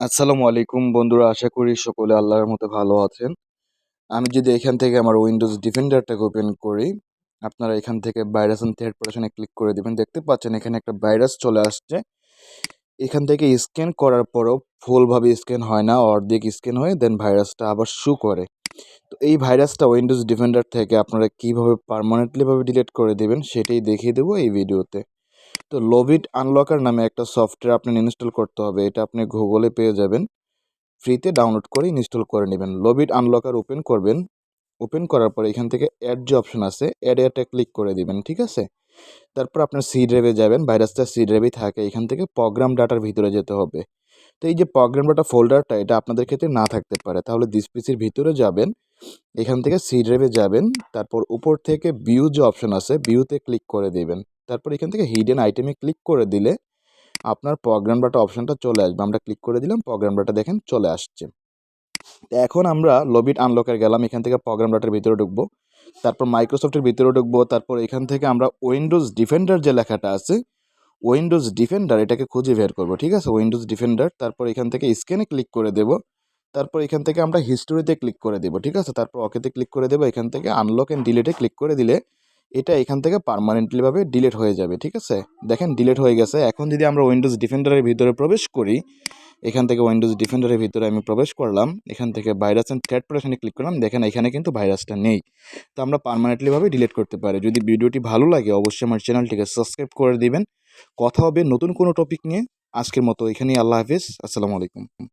আসসালামু আলাইকুম বন্ধুরা, আশা করি সকলে আল্লাহর মতো ভালো আছেন। আমি যদি এখান থেকে আমার উইন্ডোজ ডিফেন্ডারটাকে ওপেন করি, আপনারা এখান থেকে ভাইরাস এন্ড থ্রেট প্রোটেকশনে ক্লিক করে দিবেন। দেখতে পাচ্ছেন এখানে একটা ভাইরাস চলে আসছে। এখান থেকে স্ক্যান করার পরও ফুলভাবে স্ক্যান হয় না, অর্ধেক স্ক্যান হয়ে দেন ভাইরাসটা আবার শো করে। তো এই ভাইরাসটা উইন্ডোজ ডিফেন্ডার থেকে আপনারা কীভাবে পার্মানেন্টলিভাবে ডিলিট করে দেবেন সেটাই দেখিয়ে দেবো এই ভিডিওতে। তো লোভিট আনলকার নামে একটা সফটওয়্যার আপনার ইনস্টল করতে হবে। এটা আপনি গুগলে পেয়ে যাবেন। ফ্রিতে ডাউনলোড করে ইনস্টল করে নেবেন। লোভিট আনলকার ওপেন করবেন। ওপেন করার পরে এখান থেকে অ্যাড যে অপশন আছে, অ্যাডে ক্লিক করে দিবেন, ঠিক আছে? তারপর আপনার সি ড্রাইভে যাবেন, ভাইরাসটা সি ড্রাইভেই থাকে। এখান থেকে প্রোগ্রাম ডাটার ভিতরে যেতে হবে। তো এই যে প্রোগ্রাম ডাটা ফোল্ডারটা, এটা আপনাদের ক্ষেত্রে না থাকতে পারে। তাহলে দিস পিসির ভিতরে যাবেন, এখান থেকে সি ড্রাইভে যাবেন, তারপর উপর থেকে ভিউ যে অপশন আছে, ভিউতে ক্লিক করে দিবেন। তারপর এখান থেকে হিডেন আইটেমে ক্লিক করে দিলে আপনার প্রোগ্রাম ডাটা অপশনটা চলে আসবে। আমরা ক্লিক করে দিলাম, প্রোগ্রাম ডাটা দেখেন চলে আসছে। এখন আমরা লোভিট আনলকার গেলাম, এখান থেকে প্রোগ্রাম ডাটার ভিতরে ঢুকবো, তারপর মাইক্রোসফটের ভিতরে ঢুকবো, তারপর এখান থেকে আমরা উইন্ডোজ ডিফেন্ডার যে লেখাটা আছে, উইন্ডোজ ডিফেন্ডার এটাকে খুঁজে বের করবো, ঠিক আছে? উইন্ডোজ ডিফেন্ডার, তারপর এখান থেকে স্ক্যানে ক্লিক করে দেবো, তারপর এখান থেকে আমরা হিস্টোরিতে ক্লিক করে দেবো, ঠিক আছে? তারপর ওকেতে ক্লিক করে দেবো। এখান থেকে আনলক অ্যান্ড ডিলিটে ক্লিক করে দিলে এটা এখান থেকে পার্মানেন্টলিভাবে ডিলিট হয়ে যাবে, ঠিক আছে? দেখেন ডিলিট হয়ে গেছে। এখন যদি আমরা উইন্ডোজ ডিফেন্ডারের ভিতরে প্রবেশ করি, এখান থেকে উইন্ডোজ ডিফেন্ডারের ভিতরে আমি প্রবেশ করলাম, এখান থেকে ভাইরাস অ্যান্ড থ্রেট প্রোটেকশনে ক্লিক করলাম, দেখেন এখানে কিন্তু ভাইরাসটা নেই। তো আমরা পার্মানেন্টলিভাবে ডিলিট করতে পারি। যদি ভিডিওটি ভালো লাগে অবশ্যই আমার চ্যানেলটিকে সাবস্ক্রাইব করে দিবেন। কথা হবে নতুন কোনো টপিক নিয়ে। আজকের মতো এখানেই, আল্লাহ হাফিজ, আসসালামু আলাইকুম।